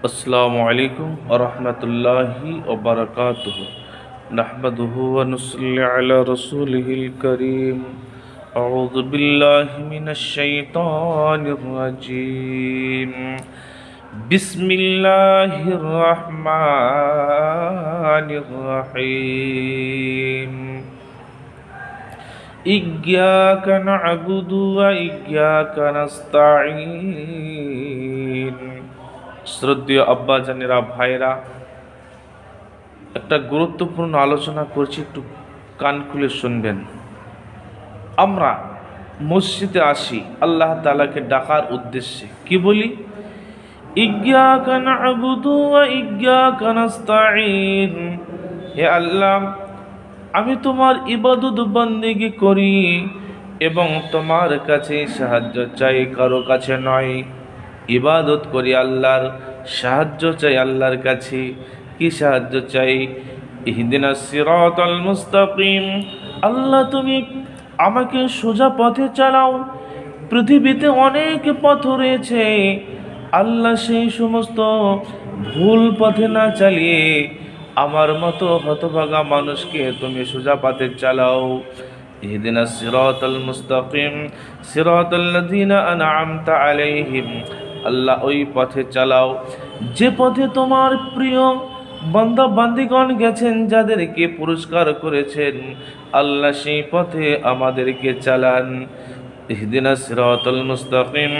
अस्सलामु अलैकुम वरहमतुल्लाहि वबरकातुहु नहमदुहु व नुसल्ली अला रसूलिहिल करीम अऊज़ु बिल्लाहि मिनश शैतानिर रजीम बिस्मिल्लाहिर रहमानिर रहीम इय्याका नअबुदु व इय्याका नस्ताईन। শ্রদ্ধেয় আব্বা জানেরা, ভাইরা, একটা গুরুত্বপূর্ণ আলোচনা করছি, একটু কান খুলে শুনবেন। আমরা মসজিদে আসি আল্লাহ তাআলাকে ডাকার উদ্দেশ্যে, কি বলি? ইয়্যাকা না'বুদু ওয়া ইয়্যাকা নাস্তাঈন। হে আল্লাহ, আমি তোমার ইবাদত বন্দেগী করি এবং তোমার কাছে সাহায্য চাই, কারো কাছে নয়। ইবাদত করি আল্লাহর, সাহায্য চাই আল্লাহর কাছে। কি সাহায্য চাই? ইহদিনাস সিরাতাল মুস্তাকিম। আল্লাহ, তুমি আমাকে সোজা পথে চালাও। পৃথিবীতে অনেক পথ রয়েছে আল্লাহ, সেই সমস্ত ভুল পথে না চালিয়ে আমার মতো হতভাগা মানুষকে তুমি সোজা পথে চালাও। ইহদিনাস সিরাতাল মুস্তাকিম সিরাতাল্লাযীনা আন'আমতা আলাইহিম। আল্লাহ, ওই পথে চালাও যে পথে তোমার প্রিয় বান্দা বান্দিগণ গেছেন, যাদেরকে পুরস্কার করেছেন। আল্লাহ, সেই পথে আমাদেরকে চালান। ইহদিনাস সিরাতাল মুস্তাকিম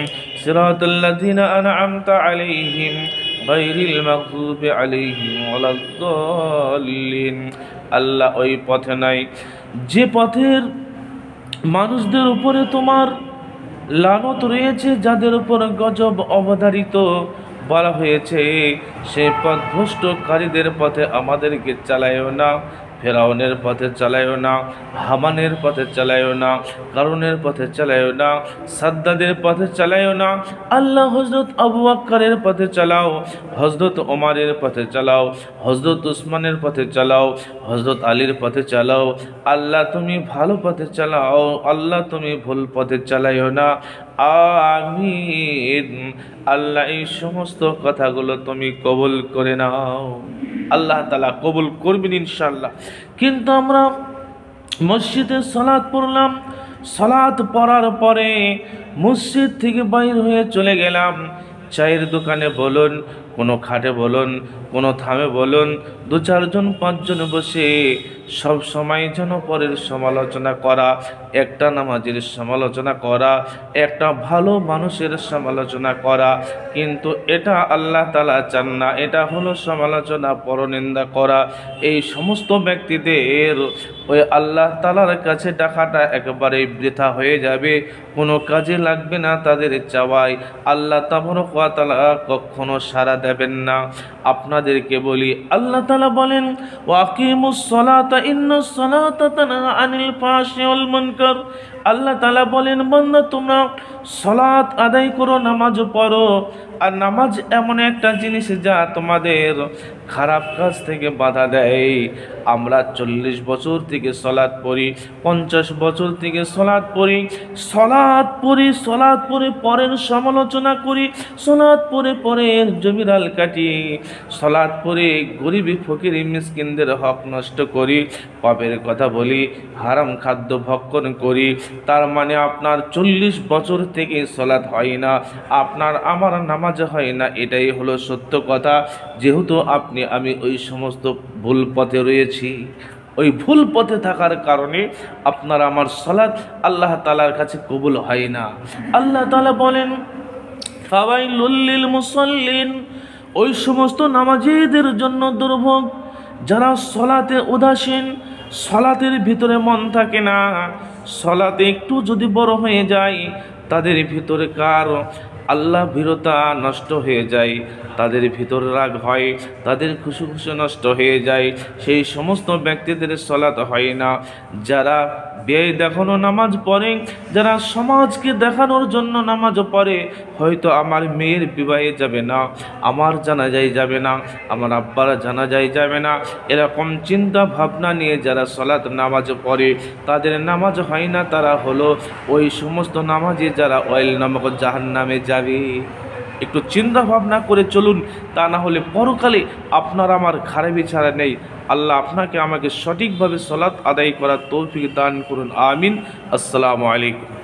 সিরাতাল্লাযীনা আন'আমতা আলাইহিম গায়রিল মাগদুবি আলাইহিম ওয়ালাদ-দাল্লিন। আল্লাহ, ওই পথে নাই যে পথের মানুষদের উপরে তোমার লানত রয়েছে, যাদের উপর গজব অবধারিত বলা হয়েছে। সেই পথভ্রষ্টকারীদের পথে আমাদেরকে চালায়ও না, ফেরাউনের পথে চালায়ও না, হামানের পথে চালায়ও না, কারুনের পথে চালায়ও না, সাদ্দাদের পথে চালায়ও না। আল্লাহ, হযরত আবু বকরের পথে চালাও, হযরত ওমরের পথে চালাও, হযরত উসমানের পথে চালাও, হযরত আলীর পথে চালাও। আল্লাহ, তুমি ভালো পথে চালাও, আল্লাহ তুমি ভুল পথে চালাইও না। আমিন। আল্লাহ, এই সমস্ত কথাগুলো তুমি কবুল করে নাও। আল্লাহ তাআলা কবুল করবেন ইনশাআল্লাহ। কিন্তু আমরা মসজিদে সালাত পড়লাম, সালাত পড়ার পরে মসজিদ থেকে বাইর হয়ে চলে গেলাম। চায়ের দোকানে বলুন, কোনো খাটে বলুন, কোনো থামে বলুন, 2-4 জন 5 জন বসে সব সময় যেন পরের সমালোচনা করা, একটা নামাজের সমালোচনা করা, একটা ভালো মানুষের সমালোচনা করা। কিন্তু এটা আল্লাহ তাআলা চান না। এটা হলো সমালোচনা, পরনিন্দা করা। এই সমস্ত ব্যক্তিদের ওই আল্লাহ তাআলার কাছে ডাকাটা একেবারে বৃথা হয়ে যাবে, কোনো কাজে লাগবে না। তাদের চাওয়ায় আল্লাহ তাবারক ওয়া তাআলা কখনো সাড়া দেবেন না। আপনাদেরকে বলি, আল্লাহ তাআলা বলেন, ওয়াকিমুস সালাতা ইন্নাস সালাতা তানহা আনিল ফাহশাই ওয়াল মুনকার। আল্লাহ তাআলা বলেন, বান্দা, তোমরা সালাত আদায় করো, নামাজ পড়ো। আর নামাজ এমন একটা জিনিস যা তোমাদের খারাপ কাজ থেকে বাধা দেয়। আমরা 40 বছর থেকে সালাত পড়ি, 50 বছর থেকে সালাত পড়ি, সালাত পড়ে পরের সমালোচনা করি, সালাত পড়ে পরের জমিরাল কাটি, সালাত পড়ে গরিবী ফকির মিসকিনদের হক নষ্ট করি, পাপের কথা বলি, হারাম খাদ্য ভক্ষণ করি। তার মানে আপনার 40 বছর থেকে সালাত হয় না, আপনার আমার নামাজ হয় না। এটাই হলো সত্য কথা। যেহেতু আপনি আমি ওই সমস্ত ভুল পথে রয়েছি, ওই ভুল পথে থাকার কারণে আপনার আমার সালাত আল্লাহ তাআলার কাছে কবুল হয় না। আল্লাহ তাআলা বলেন, ফাওয়াইলুল লিল মুসাল্লিন। ওই সমস্ত নামাজীদের জন্য দুর্ভোগ, যারা সালাতে উদাসীন, সালাতের ভিতরে মন থাকে না। সালাতে একটু যদি বড় হয়ে যায়, তাদের ভিতরে কার আল্লাহ ভীরতা নষ্ট হয়ে যায়, তাদের ভিতর রাগ হয়, তাদের খুশি নষ্ট হয়ে যায়। সেই সমস্ত ব্যক্তিদের সালাত হয় না। যারা ব্যয় দেখানো নামাজ পড়ে, যারা সমাজকে দেখানোর জন্য নামাজ পড়ে, হয়তো আমার মেয়ের বিবাহে যাবে না, আমার জানাজায় যাবে না, আমার আব্বার জানাজায় যাবে না, এরকম চিন্তা ভাবনা নিয়ে যারা সালাত নামাজ পড়ে, তাদের নামাজ হয় না। তারা হলো ওই সমস্ত নামাজি যারা ওয়াইল নামক জাহান্নামে যাবে। একটু চিন্তা ভাবনা করে চলুন, তা না হলে পরকালে আপনার আমার ঘাড়ে বিছাড়া নেই। আল্লাহ আপনাকে আমাকে সঠিকভাবে সালাত আদায় করার তৌফিক দান করুন, আমিন। আসসালামু আলাইকুম।